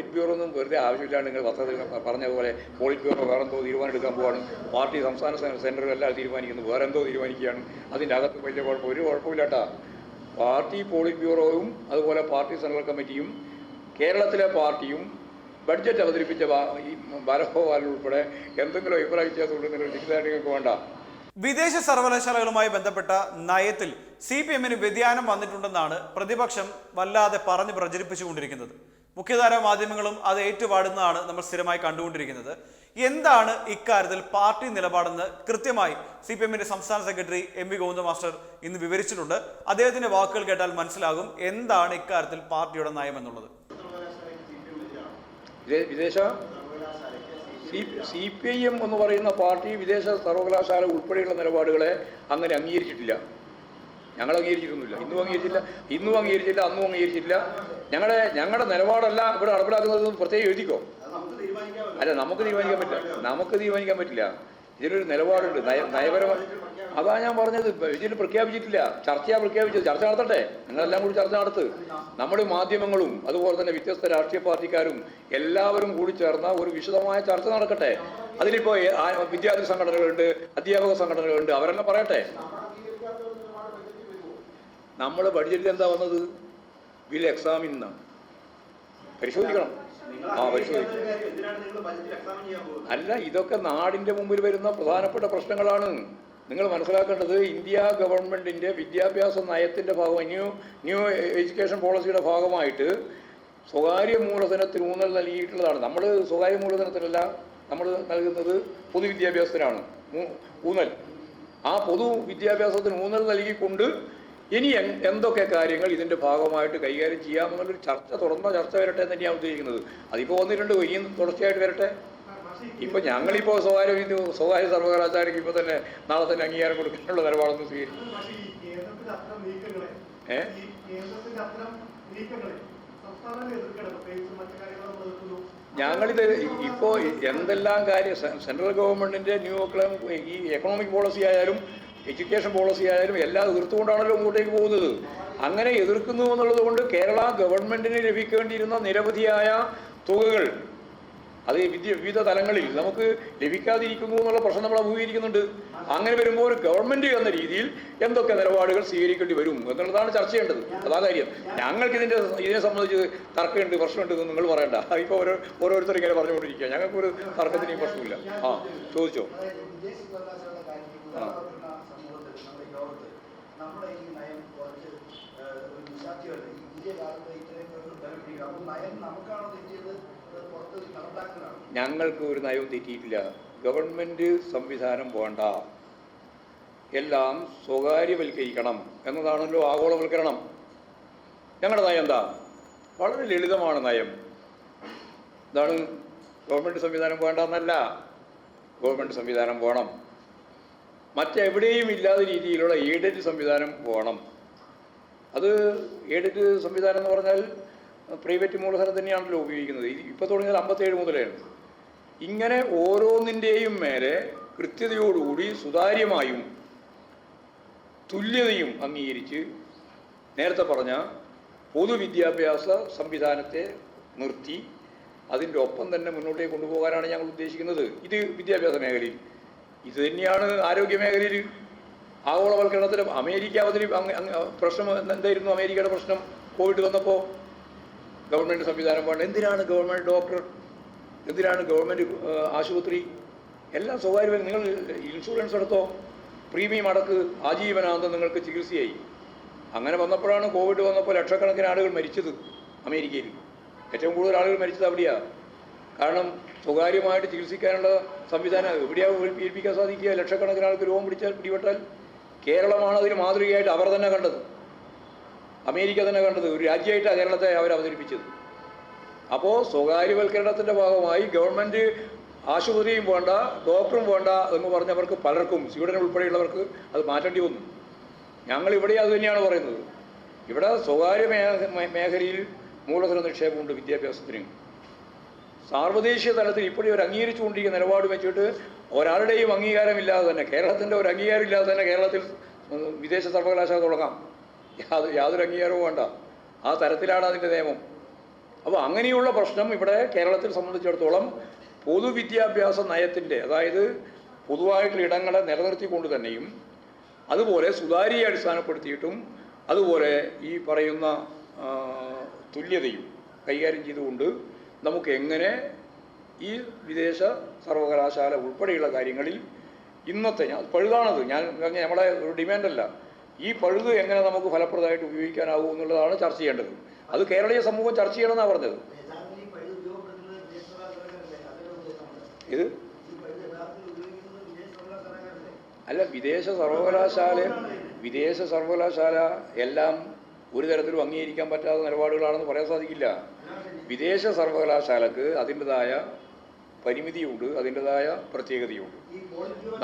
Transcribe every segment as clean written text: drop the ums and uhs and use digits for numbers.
Polit bureau ഒന്നും വെറുതെ ആവശ്യമില്ലാണ്ട് നിങ്ങൾ പറഞ്ഞതുപോലെ പോളിറ്റ് ബ്യൂറോ വേറെന്തോ തീരുമാനം എടുക്കാൻ പോവാണ്. പാർട്ടി സംസ്ഥാന സെൻറ്ററുകളെല്ലാം തീരുമാനിക്കുന്നു, വേറെന്തോ തീരുമാനിക്കുകയാണ്. അതിൻ്റെ അകത്ത് വലിയ ഒരു കുഴപ്പമില്ലാട്ടാ. പാർട്ടി പോളിറ്റ് ബ്യൂറോയും അതുപോലെ പാർട്ടി സെൻട്രൽ കമ്മിറ്റിയും കേരളത്തിലെ പാർട്ടിയും ബഡ്ജറ്റ് അവതരിപ്പിച്ച ഈ ബാലഗോപാൽ ഉൾപ്പെടെ എന്തെങ്കിലും അഭിപ്രായ വ്യത്യാസം ഉണ്ടെന്നുള്ള നിങ്ങൾക്ക് വേണ്ട. വിദേശ സർവകലാശാലകളുമായി ബന്ധപ്പെട്ട നയത്തിൽ CPM-ന് വ്യതിയാനം വന്നിട്ടുണ്ടെന്നാണ് പ്രതിപക്ഷം വല്ലാതെ പറഞ്ഞ് പ്രചരിപ്പിച്ചുകൊണ്ടിരിക്കുന്നത്. മുഖ്യധാര മാധ്യമങ്ങളും അത് ഏറ്റുപാടുന്നതാണ് നമ്മൾ സ്ഥിരമായി കണ്ടുകൊണ്ടിരിക്കുന്നത്. എന്താണ് ഇക്കാര്യത്തിൽ പാർട്ടി നിലപാടെന്ന് കൃത്യമായി CPM-ന്റെ സംസ്ഥാന സെക്രട്ടറി MV ഗോവിന്ദ മാസ്റ്റർ ഇന്ന് വിവരിച്ചിട്ടുണ്ട്. അദ്ദേഹത്തിന്റെ വാക്കുകൾ കേട്ടാൽ മനസ്സിലാകും എന്താണ് ഇക്കാര്യത്തിൽ പാർട്ടിയുടെ നയം എന്നുള്ളത്. വിദേശ CPIM എന്ന് പറയുന്ന പാർട്ടി വിദേശ സർവകലാശാല ഉൾപ്പെടെയുള്ള നിലപാടുകളെ അങ്ങനെ അംഗീകരിച്ചിട്ടില്ല. ഞങ്ങൾ അംഗീകരിച്ചിട്ടൊന്നുമില്ല. ഇന്നും അംഗീകരിച്ചില്ല, അന്നും അംഗീകരിച്ചിട്ടില്ല. ഞങ്ങളുടെ നിലപാടല്ല ഇവിടെ നടപ്പിലാക്കുന്നത് പ്രത്യേകം എഴുതിക്കോ. അല്ല, നമുക്ക് തീരുമാനിക്കാൻ പറ്റില്ല. ഇതിലൊരു നിലപാടുണ്ട്, നയപരമായി. അതാ ഞാൻ പറഞ്ഞത്, ഇതിൽ പ്രഖ്യാപിച്ചിട്ടില്ല. ചർച്ചയാണ് പ്രഖ്യാപിച്ചത്. ചർച്ച നടത്തട്ടെ, നിങ്ങളെല്ലാം കൂടി ചർച്ച നടത്ത്. നമ്മുടെ മാധ്യമങ്ങളും അതുപോലെ തന്നെ വ്യത്യസ്ത രാഷ്ട്രീയ പാർട്ടിക്കാരും എല്ലാവരും കൂടി ചേർന്ന ഒരു വിശദമായ ചർച്ച നടക്കട്ടെ. അതിലിപ്പോൾ വിദ്യാർത്ഥി സംഘടനകളുണ്ട്, അധ്യാപക സംഘടനകളുണ്ട്, അവരെല്ലാം പറയട്ടെ. നമ്മൾ ബഡ്ജറ്റിൽ എന്താ വന്നത്? വിൽ എക്സാമിൻ എന്നാണ്. പരിശോധിക്കണം. പരിശോധിക്കും. അല്ല, ഇതൊക്കെ നാടിൻ്റെ മുമ്പിൽ വരുന്ന പ്രധാനപ്പെട്ട പ്രശ്നങ്ങളാണ്. നിങ്ങൾ മനസ്സിലാക്കേണ്ടത്, ഇന്ത്യ ഗവൺമെൻറ്റിൻ്റെ വിദ്യാഭ്യാസ നയത്തിൻ്റെ ഭാഗമായി ന്യൂ എഡ്യൂക്കേഷൻ പോളിസിയുടെ ഭാഗമായിട്ട് സ്വകാര്യ മൂലധനത്തിന് ഊന്നൽ നൽകിയിട്ടുള്ളതാണ്. നമ്മൾ സ്വകാര്യ മൂലധനത്തിനല്ല നമ്മൾ നൽകുന്നത്, പൊതുവിദ്യാഭ്യാസത്തിനാണ് ഊന്നൽ. ആ പൊതുവിദ്യാഭ്യാസത്തിന് ഊന്നൽ നൽകിക്കൊണ്ട് ഇനി എന്തൊക്കെ കാര്യങ്ങൾ ഇതിൻ്റെ ഭാഗമായിട്ട് കൈകാര്യം ചെയ്യാമെന്നുള്ളൊരു തുറന്ന ചർച്ച വരട്ടെ എന്ന് തന്നെയാണ് ഉദ്ദേശിക്കുന്നത്. അതിപ്പോൾ വന്നിട്ടുണ്ട്, ഇനിയും തുടർച്ചയായിട്ട് വരട്ടെ. ഇപ്പം ഞങ്ങളിപ്പോൾ സ്വകാര്യ സർവകലാശാലയ്ക്ക് ഇപ്പോൾ തന്നെ നാളെ തന്നെ അംഗീകാരം കൊടുക്കാനുള്ള നിലപാടൊന്നും സ്വീകരിക്കും. ഞങ്ങളിത് ഇപ്പോൾ എന്തെല്ലാം കാര്യം സെൻട്രൽ ഗവൺമെൻറ്റിൻ്റെ ഈ എക്കണോമിക് പോളിസി ആയാലും എഡ്യൂക്കേഷൻ പോളിസി ആയാലും എല്ലാം എതിർത്തുകൊണ്ടാണല്ലോ മുമ്പോട്ടേക്ക് പോകുന്നത്. അങ്ങനെ എതിർക്കുന്നു എന്നുള്ളത് കൊണ്ട് കേരള ഗവൺമെൻറ്റിന് ലഭിക്കേണ്ടിയിരുന്ന നിരവധിയായ തുകകൾ അത് വിവിധ തലങ്ങളിൽ നമുക്ക് ലഭിക്കാതിരിക്കുന്നു എന്നുള്ള പ്രശ്നം നമ്മൾ അഭിമുഖീകരിക്കുന്നുണ്ട്. അങ്ങനെ വരുമ്പോൾ ഒരു ഗവൺമെൻറ് എന്ന രീതിയിൽ എന്തൊക്കെ നിലപാടുകൾ സ്വീകരിക്കേണ്ടി വരും എന്നുള്ളതാണ് ചർച്ച ചെയ്യേണ്ടത്. അതാ കാര്യം. ഞങ്ങൾക്ക് ഇതിനെ സംബന്ധിച്ച് തർക്കമുണ്ട്, പ്രശ്നമുണ്ട് എന്ന് നിങ്ങൾ പറയണ്ട. ഇപ്പോൾ ഓരോരുത്തർ ഇങ്ങനെ പറഞ്ഞുകൊണ്ടിരിക്കുക. ഞങ്ങൾക്കൊരു തർക്കത്തിനും പ്രശ്നമില്ല. ചോദിച്ചോ. ഞങ്ങൾക്ക് ഒരു നയവും തെറ്റിയിട്ടില്ല. ഗവൺമെൻറ് സംവിധാനം വേണ്ട, എല്ലാം സ്വകാര്യവൽക്കരിക്കണം എന്നതാണല്ലോ ആഗോളവൽക്കരണം. ഞങ്ങളുടെ നയം എന്താ? വളരെ ലളിതമാണ് നയം. ഇതാണ്, ഗവൺമെൻറ് സംവിധാനം വേണ്ട എന്നല്ല, ഗവൺമെൻറ് സംവിധാനം വേണം. മറ്റെവിടെയും ഇല്ലാത്ത രീതിയിലുള്ള എയ്ഡഡ് സംവിധാനം വേണം. അത് എയ്ഡഡ് സംവിധാനം എന്ന് പറഞ്ഞാൽ പ്രൈവറ്റ് മൂലധനം തന്നെയാണല്ലോ ഉപയോഗിക്കുന്നത്. ഇപ്പോൾ തുടങ്ങിയത് 57 മുതലാണ്. ഇങ്ങനെ ഓരോന്നിൻ്റെയും മേലെ കൃത്യതയോടുകൂടി സുതാര്യമായും തുല്യതയും അംഗീകരിച്ച് നേരത്തെ പറഞ്ഞ പൊതുവിദ്യാഭ്യാസ സംവിധാനത്തെ നിർത്തി അതിൻ്റെ ഒപ്പം തന്നെ മുന്നോട്ടേക്ക് കൊണ്ടുപോകാനാണ് ഞങ്ങൾ ഉദ്ദേശിക്കുന്നത്. ഇത് വിദ്യാഭ്യാസ മേഖലയിൽ. ഇത് തന്നെയാണ് ആരോഗ്യ മേഖലയിൽ. ആഗോളവൽക്കരണത്തിൽ അമേരിക്ക പ്രശ്നം എന്തായിരുന്നു? അമേരിക്കയുടെ പ്രശ്നം കോവിഡ് വന്നപ്പോൾ ഗവൺമെൻറ് സംവിധാനം വേണ്ട. എന്തിനാണ് ഗവൺമെൻറ് ഡോക്ടർ, എന്തിനാണ് ഗവൺമെൻറ് ആശുപത്രി? എല്ലാം സ്വകാര്യ. നിങ്ങൾ ഇൻഷുറൻസ് എടുത്തോ, പ്രീമിയം അടക്ക്, ആജീവനാന്തം നിങ്ങൾക്ക് ചികിത്സയായി. അങ്ങനെ വന്നപ്പോഴാണ് കോവിഡ് വന്നപ്പോൾ ലക്ഷക്കണക്കിന് ആളുകൾ മരിച്ചത് അമേരിക്കയിൽ. ഏറ്റവും കൂടുതൽ ആളുകൾ മരിച്ചത് അവിടെയാണ്. കാരണം സ്വകാര്യമായിട്ട് ചികിത്സിക്കാനുള്ള സംവിധാനം എവിടെയാണ് ഏൽപ്പിക്കാൻ സാധിക്കുക? ലക്ഷക്കണക്കിന് ആൾക്ക് രോഗം പിടിപെട്ടാൽ കേരളമാണ് അതിന് മാതൃകയായിട്ട് അവർ തന്നെ കണ്ടത്. അമേരിക്ക തന്നെ കണ്ടത്. ഒരു രാജ്യമായിട്ടാണ് കേരളത്തെ അവർ അവതരിപ്പിച്ചത്. അപ്പോൾ സ്വകാര്യവൽക്കരണത്തിൻ്റെ ഭാഗമായി ഗവൺമെൻറ് ആശുപത്രിയും വേണ്ട, ഡോക്ടറും വേണ്ട എന്ന് പറഞ്ഞവർക്ക് പലർക്കും, സ്വീഡൻ ഉൾപ്പെടെയുള്ളവർക്ക് അത് മാറ്റേണ്ടി വന്നു. ഞങ്ങളിവിടെ അത് തന്നെയാണ് പറയുന്നത്. ഇവിടെ സ്വകാര്യ മേഖലയിൽ മൂലധന നിക്ഷേപമുണ്ട് വിദ്യാഭ്യാസത്തിന്. സാർവദേശീയ തലത്തിൽ ഇപ്പോഴും അവർ അംഗീകരിച്ചുകൊണ്ടിരിക്കുന്ന നിലപാട് വെച്ചിട്ട് ഒരാളുടെയും അംഗീകാരമില്ലാതെ തന്നെ, കേരളത്തിൻ്റെ ഒരു അംഗീകാരമില്ലാതെ തന്നെ കേരളത്തിൽ വിദേശ സർവകലാശാല തുടങ്ങാം. യാതൊരു അംഗീകാരവും വേണ്ട. ആ തരത്തിലാണ് അതിൻ്റെ നിയമം. അപ്പോൾ അങ്ങനെയുള്ള പ്രശ്നം ഇവിടെ കേരളത്തിൽ സംബന്ധിച്ചിടത്തോളം പൊതുവിദ്യാഭ്യാസ നയത്തിൻ്റെ, അതായത് പൊതുവായിട്ടുള്ള ഇടങ്ങളെ നിലനിർത്തിക്കൊണ്ട് തന്നെയും അതുപോലെ സുതാര്യയെ അടിസ്ഥാനപ്പെടുത്തിയിട്ടും അതുപോലെ ഈ പറയുന്ന തുല്യതയും കൈകാര്യം ചെയ്തുകൊണ്ട് നമുക്ക് എങ്ങനെ ഈ വിദേശ സർവകലാശാല ഉൾപ്പെടെയുള്ള കാര്യങ്ങളിൽ ഇന്നത്തെ പഴുതാണത്, നമ്മളെ ഒരു ഡിമാൻഡല്ല, ഈ പഴുത് എങ്ങനെ നമുക്ക് ഫലപ്രദമായിട്ട് ഉപയോഗിക്കാനാവും എന്നുള്ളതാണ് ചർച്ച ചെയ്യേണ്ടത്. അത് കേരളീയ സമൂഹം ചർച്ച ചെയ്യണമെന്നാണ് പറഞ്ഞത്. ഇത് അല്ല, വിദേശ സർവകലാശാല എല്ലാം ഒരു തരത്തിലും അംഗീകരിക്കാൻ പറ്റാത്ത നിലപാടുകളാണെന്ന് പറയാൻ സാധിക്കില്ല. വിദേശ സർവകലാശാലക്ക് അതിൻ്റെതായ പരിമിതിയുണ്ട്, അതിൻ്റെതായ പ്രത്യേകതയുണ്ട്.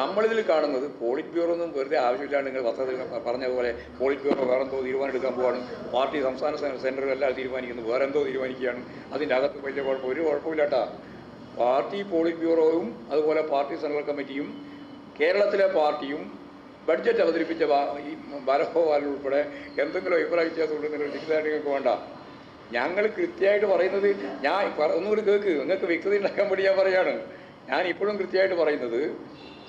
നമ്മളിതിൽ കാണുന്നത് പോളിറ്റ് ബ്യൂറോ ഒന്നും വെറുതെ ആവശ്യമില്ലാണ്ട് നിങ്ങൾ പറഞ്ഞതുപോലെ പോളിറ്റ് ബ്യൂറോ വേറെന്തോ തീരുമാനം എടുക്കാൻ പോവാണ്, പാർട്ടി സംസ്ഥാന സെൻറ്ററുകളെല്ലാം തീരുമാനിക്കുന്നു, വേറെന്തോ തീരുമാനിക്കുകയാണ്, അതിൻ്റെ അകത്ത് വലിയ ഒരു കുഴപ്പമില്ലാട്ടാ. പാർട്ടി പോളിറ്റ് ബ്യൂറോയും അതുപോലെ പാർട്ടി സെൻട്രൽ കമ്മിറ്റിയും കേരളത്തിലെ പാർട്ടിയും ബഡ്ജറ്റ് അവതരിപ്പിച്ച ഈ ബാലഗോപാലൻ ഉൾപ്പെടെ എന്തെങ്കിലും അഭിപ്രായ വ്യത്യാസമുണ്ട് നിങ്ങൾ ചിന്തിച്ചായിട്ട് നിങ്ങൾക്ക് വേണ്ട. ഞങ്ങൾ കൃത്യമായിട്ട് പറയുന്നത്, ഞാൻ ഒന്നുകൂടി കേൾക്ക്, നിങ്ങൾക്ക് വ്യക്തത ഉണ്ടാക്കാൻ വേണ്ടി ഞാൻ പറയാണ്. ഞാൻ ഇപ്പോഴും കൃത്യമായിട്ട് പറയുന്നത്,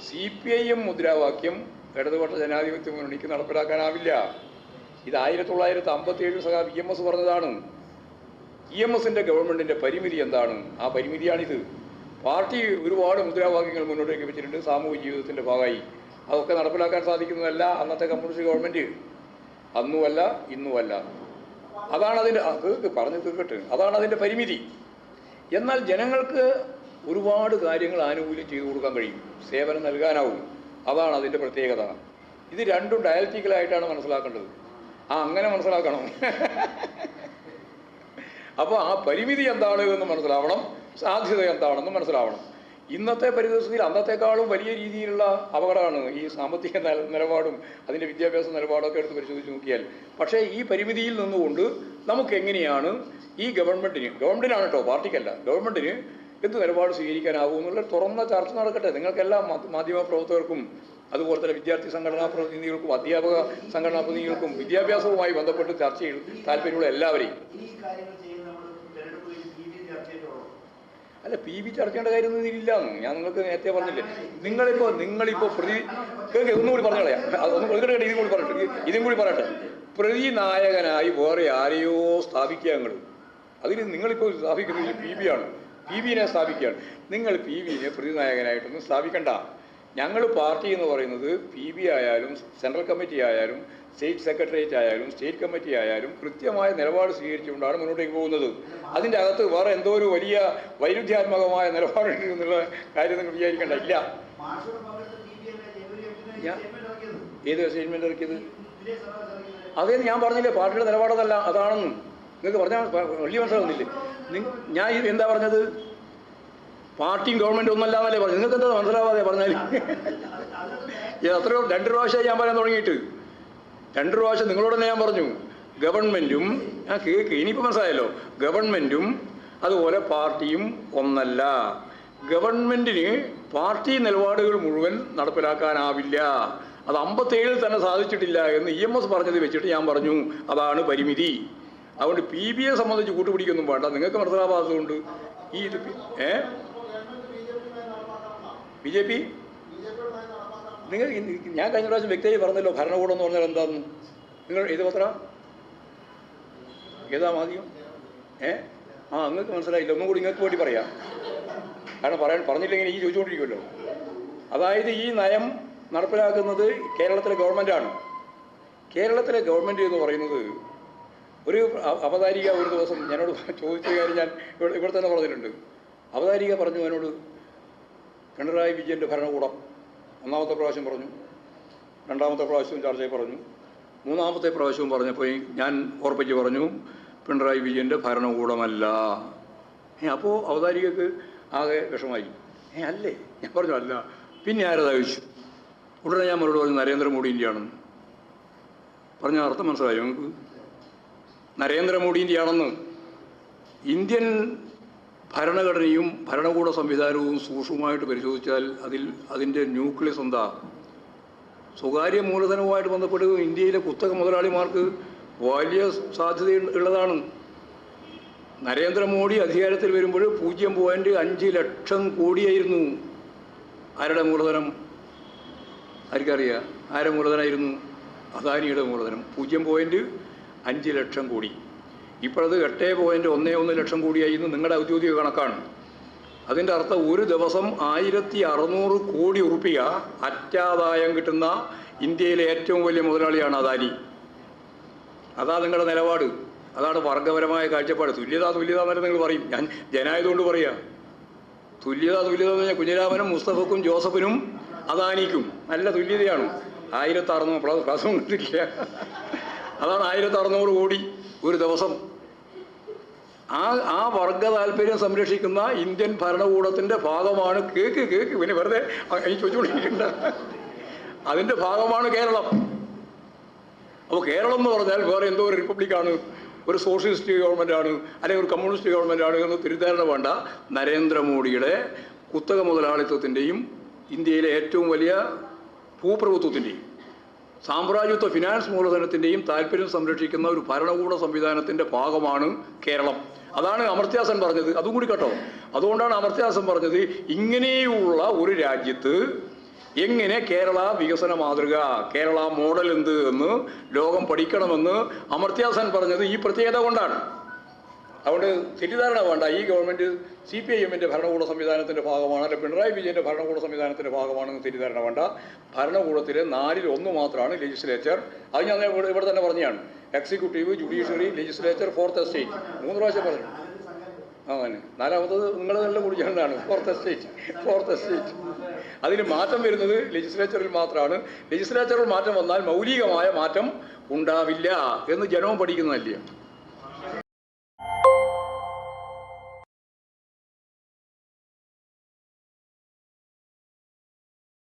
CPIM മുദ്രാവാക്യം ഇടതുപക്ഷ ജനാധിപത്യ മുന്നണിക്ക് നടപ്പിലാക്കാനാവില്ല. ഇത് 1957 സഖാ EMS പറഞ്ഞതാണ്. EMSൻ്റെ ഗവൺമെൻറ്റിൻ്റെ പരിമിതി എന്താണ്? ആ പരിമിതിയാണിത്. പാർട്ടി ഒരുപാട് മുദ്രാവാക്യങ്ങൾ മുന്നോട്ടേക്ക് വെച്ചിട്ടുണ്ട് സാമൂഹിക ജീവിതത്തിൻ്റെ ഭാഗമായി. അതൊക്കെ നടപ്പിലാക്കാൻ സാധിക്കുന്നതല്ല അന്നത്തെ കമ്മ്യൂണിസ്റ്റ് ഗവൺമെൻറ്, അന്നുമല്ല ഇന്നുമല്ല. അതാണ് അതിൻ്റെ പറഞ്ഞു തീർക്കട്ടെ, അതാണ് അതിൻ്റെ പരിമിതി. എന്നാൽ ജനങ്ങൾക്ക് ഒരുപാട് കാര്യങ്ങൾ ആനുകൂല്യം ചെയ്തു കൊടുക്കാൻ കഴിയും, സേവനം നൽകാനാവും. അതാണ് അതിൻ്റെ പ്രത്യേകത. ഇത് രണ്ടും ഡയലക്റ്റിക്കലായിട്ടാണ് മനസ്സിലാക്കേണ്ടത്. അങ്ങനെ മനസ്സിലാക്കണം. അപ്പോൾ ആ പരിമിതി എന്താണ് എന്ന് മനസ്സിലാവണം, സാധ്യത എന്താണെന്ന് മനസ്സിലാവണം. ഇന്നത്തെ പരിതസ്ഥിതിയിൽ അന്നത്തെക്കാളും വലിയ രീതിയിലുള്ള അപകടമാണ് ഈ സാമ്പത്തിക നിലപാടും അതിൻ്റെ വിദ്യാഭ്യാസ നിലപാടൊക്കെ എടുത്ത് പരിശോധിച്ച് നോക്കിയാൽ. പക്ഷേ ഈ പരിമിതിയിൽ നിന്നുകൊണ്ട് നമുക്ക് എങ്ങനെയാണ് ഈ ഗവൺമെൻറ്റിനാണ് കേട്ടോ, പാർട്ടിക്കല്ല, ഗവൺമെൻറ്റിന് എന്ത് നിലപാട് സ്വീകരിക്കാനാവും എന്നുള്ള തുറന്ന ചർച്ച നടക്കട്ടെ. നിങ്ങൾക്കെല്ലാം മാധ്യമ പ്രവർത്തകർക്കും അതുപോലെ തന്നെ വിദ്യാർത്ഥി സംഘടനാ പ്രതിനിധികൾക്കും അധ്യാപക സംഘടനാ പ്രതിനിധികൾക്കും വിദ്യാഭ്യാസവുമായി ബന്ധപ്പെട്ട് ചർച്ച ചെയ്ത് താല്പര്യമുള്ള എല്ലാവരെയും. അല്ല, PB ചർച്ച ചെയ്യേണ്ട കാര്യമൊന്നും ഇതില്ലാന്ന് ഞാൻ നിങ്ങൾക്ക് നേരത്തെ പറഞ്ഞില്ലേ. നിങ്ങളിപ്പോൾ ഒന്നുകൂടി പറഞ്ഞോളയാ, ഇതും കൂടി പറയട്ടെ. പ്രതിനായകനായി വേറെ ആരെയോ സ്ഥാപിക്കുക നിങ്ങൾ. അതിന് നിങ്ങളിപ്പോൾ സ്ഥാപിക്കുന്നത് PB ആണ്, PBനെ സ്ഥാപിക്കുകയാണ്. നിങ്ങൾ PBനെ പ്രതിനായകനായിട്ടൊന്നും സ്ഥാപിക്കണ്ട. ഞങ്ങൾ പാർട്ടി എന്ന് പറയുന്നത് PB ആയാലും സെൻട്രൽ കമ്മിറ്റി ആയാലും സ്റ്റേറ്റ് സെക്രട്ടേറിയറ്റ് ആയാലും സ്റ്റേറ്റ് കമ്മിറ്റി ആയാലും കൃത്യമായ നിലപാട് സ്വീകരിച്ചുകൊണ്ടാണ് മുന്നോട്ടേക്ക് പോകുന്നത്. അതിൻ്റെ അകത്ത് വേറെ എന്തോ ഒരു വലിയ വൈരുദ്ധ്യാത്മകമായ നിലപാടുണ്ട് എന്നുള്ള കാര്യം നിങ്ങൾ വിചാരിക്കേണ്ട. ഇല്ല. ഏത് സ്റ്റേറ്റ്മെന്റ് ഇറക്കിയത്? അതേ ഞാൻ പറഞ്ഞില്ലേ, പാർട്ടിയുടെ നിലപാടതല്ല അതാണെന്ന് നിങ്ങൾക്ക് പറഞ്ഞാൽ വലിയ മനസ്സിലാവുന്നില്ലേ? ഞാൻ എന്താ പറഞ്ഞത്? പാർട്ടിയും ഗവൺമെൻറ് ഒന്നല്ലാന്നല്ലേ പറഞ്ഞു. നിങ്ങൾക്ക് എന്താ മനസ്സിലാവാതെ പറഞ്ഞാൽ? എത്രയോ 2 പ്രാവശ്യമായി ഞാൻ പറയാൻ തുടങ്ങിയിട്ട്. 2 പ്രാവശ്യം നിങ്ങളോട് തന്നെ ഞാൻ പറഞ്ഞു, ഗവൺമെൻറ്റും കേക്ക് ഇനിയിപ്പോൾ മനസ്സിലായല്ലോ, ഗവൺമെൻറ്റും അതുപോലെ പാർട്ടിയും ഒന്നല്ല. ഗവൺമെൻറ്റിന് പാർട്ടി നിലപാടുകൾ മുഴുവൻ നടപ്പിലാക്കാനാവില്ല. അത് 57 തന്നെ സാധിച്ചിട്ടില്ല എന്ന് EMS പറഞ്ഞത് വെച്ചിട്ട് ഞാൻ പറഞ്ഞു അതാണ് പരിമിതി. അതുകൊണ്ട് PBയെ സംബന്ധിച്ച് കൂട്ടുപിടിക്കൊന്നും വേണ്ട, നിങ്ങൾക്ക് മനസ്സിലാവാത്തതുകൊണ്ട്. ഈ BJP നിങ്ങൾ ഞാൻ കഴിഞ്ഞ പ്രാവശ്യം വ്യക്തിയായി പറഞ്ഞല്ലോ ഭരണകൂടം എന്ന് പറഞ്ഞാൽ എന്താണെന്ന്. നിങ്ങൾ ഏത് പത്ര ഏതാ മാധ്യമം? നിങ്ങൾക്ക് മനസ്സിലായില്ല. ഒന്നും കൂടി നിങ്ങൾക്ക് വേണ്ടി പറയാം, കാരണം പറഞ്ഞില്ലെങ്കിൽ ഈ ചോദിച്ചുകൊണ്ടിരിക്കുമല്ലോ. അതായത് ഈ നയം നടപ്പിലാക്കുന്നത് കേരളത്തിലെ ഗവൺമെൻറ്റാണ്. കേരളത്തിലെ ഗവൺമെൻറ് എന്ന് പറയുന്നത് ഒരു അവതാരിക ഒരു ദിവസം ഞാനോട് ചോദിച്ച കാര്യം ഞാൻ ഇവിടെ തന്നെ പറഞ്ഞിട്ടുണ്ട്. അവതാരിക പറഞ്ഞു എന്നോട്, പിണറായി വിജയൻ്റെ ഭരണകൂടം ഒന്നാമത്തെ പ്രാവശ്യം പറഞ്ഞു, രണ്ടാമത്തെ പ്രാവശ്യവും ചർച്ചയിൽ പറഞ്ഞു, മൂന്നാമത്തെ പ്രാവശ്യവും പറഞ്ഞപ്പോൾ ഞാൻ ഉറപ്പിച്ച് പറഞ്ഞു പിണറായി വിജയൻ്റെ ഭരണകൂടമല്ല. അപ്പോൾ അവതാരികക്ക് ആകെ വിഷമായി. അല്ലേ? ഞാൻ പറഞ്ഞു അല്ല. പിന്നെ ആരതാ ചോദിച്ചു. ഉടനെ ഞാൻ മറുപടി പറഞ്ഞു നരേന്ദ്രമോദിൻ്റെ ആണെന്ന്. പറഞ്ഞ അർത്ഥം മനസ്സിലായോ നിങ്ങൾക്ക്? നരേന്ദ്രമോദിൻ്റെ ആണെന്ന്. ഇന്ത്യൻ ഭരണഘടനയും ഭരണകൂട സംവിധാനവും സൂക്ഷ്മമായിട്ട് പരിശോധിച്ചാൽ അതിൻ്റെ ന്യൂക്ലിയസ് എന്താ? സ്വകാര്യ മൂലധനവുമായിട്ട് ബന്ധപ്പെട്ട് ഇന്ത്യയിലെ കുത്തക മുതലാളിമാർക്ക് വലിയ സാധ്യത ഉള്ളതാണ്. നരേന്ദ്രമോദി അധികാരത്തിൽ വരുമ്പോൾ 0.5 ലക്ഷം കോടിയായിരുന്നു. ആരുടെ മൂലധനം? ആർക്കറിയാം? ആരുടെ മൂലധനമായിരുന്നു? അദാനിയുടെ മൂലധനം 0.5 ലക്ഷം കോടി. ഇപ്പോഴത് 8.11 ലക്ഷം കോടിയായിരുന്നു. നിങ്ങളുടെ ഔദ്യോഗിക കണക്കാണ്. അതിൻ്റെ അർത്ഥം ഒരു ദിവസം 1600 കോടി ഉറുപ്പിക അറ്റാദായം കിട്ടുന്ന ഇന്ത്യയിലെ ഏറ്റവും വലിയ മുതലാളിയാണ് അദാനി. അതാ നിങ്ങളുടെ നിലപാട്. അതാണ് വർഗപരമായ കാഴ്ചപ്പാട്. തുല്യത എന്നല്ല നിങ്ങൾ പറയും. ഞാൻ ജനായതുകൊണ്ട് പറയാം. തുല്യത എന്ന് പറഞ്ഞാൽ കുഞ്ഞിരാമനും മുസ്തഫക്കും ജോസഫിനും അദാനിക്കും നല്ല തുല്യതയാണ്. 1600 ക്ലാസ് കൊണ്ടിട്ടില്ല. അതാണ് 1600 കോടി ഒരു ദിവസം. ആ വർഗ താല്പര്യം സംരക്ഷിക്കുന്ന ഇന്ത്യൻ ഭരണകൂടത്തിൻ്റെ ഭാഗമാണ് കേക്ക് പിന്നെ വെറുതെ എനിക്ക് ചോദിച്ചുകൊണ്ടിരിക്കേണ്ട. അതിൻ്റെ ഭാഗമാണ് കേരളം. അപ്പോൾ കേരളം എന്ന് പറഞ്ഞാൽ വേറെ എന്തോ ഒരു റിപ്പബ്ലിക്കാണ്, ഒരു സോഷ്യലിസ്റ്റ് ഗവൺമെൻറ്റാണ്, അല്ലെങ്കിൽ ഒരു കമ്മ്യൂണിസ്റ്റ് ഗവൺമെൻറ്റാണ് എന്ന് തിരിധാരണ വേണ്ട. നരേന്ദ്രമോദിയുടെ കുത്തക മുതലാളിത്വത്തിൻ്റെയും ഇന്ത്യയിലെ ഏറ്റവും വലിയ ഭൂപ്രഭുത്വത്തിൻ്റെയും സാമ്രാജ്യത്വ ഫിനാൻസ് മൂലധനത്തിൻ്റെയും താല്പര്യം സംരക്ഷിക്കുന്ന ഒരു ഭരണകൂട സംവിധാനത്തിൻ്റെ ഭാഗമാണ് കേരളം. അതാണ് അമർത്യാസൻ പറഞ്ഞത്. അതും കൂടി കേട്ടോ. അതുകൊണ്ടാണ് അമർത്യാസൻ പറഞ്ഞത് ഇങ്ങനെയുള്ള ഒരു രാജ്യത്ത് എങ്ങനെ കേരള വികസന മാതൃക, കേരള മോഡൽ എന്ത് എന്ന് ലോകം പഠിക്കണമെന്ന് അമർത്യാസൻ പറഞ്ഞത് ഈ പ്രത്യേകത കൊണ്ടാണ്. അതുകൊണ്ട് തെറ്റിദ്ധാരണ വേണ്ട. ഈ ഗവൺമെൻറ് CPIMൻ്റെ ഭരണകൂട സംവിധാനത്തിൻ്റെ ഭാഗമാണ്, അല്ലെ പിണറായി വിജയൻ്റെ ഭരണകൂട സംവിധാനത്തിൻ്റെ ഭാഗമാണെന്ന് തെറ്റിദ്ധാരണ വേണ്ട. ഭരണകൂടത്തിലെ 4-1 മാത്രമാണ് ലെജിസ്ലേച്ചർ. അത് ഞാൻ ഇവിടെ തന്നെ പറഞ്ഞതാണ്. Executive, judiciary, legislature, fourth estate. 3 പ്രാവശ്യം പറഞ്ഞു. അങ്ങനെ 4ാമത്തത് നിങ്ങളെല്ലാം കൂടി ചേർന്നതാണ് ഫോർത്ത് എസ്റ്റേറ്റ്. അതിൽ മാറ്റം വരുന്നത് ലെജിസ്ലേച്ചറിൽ മാത്രമാണ്. ലെജിസ്ലേച്ചറിൽ മാറ്റം വന്നാൽ മൗലികമായ മാറ്റം ഉണ്ടാവില്ല എന്ന് ജനവും പഠിക്കുന്നതല്ല.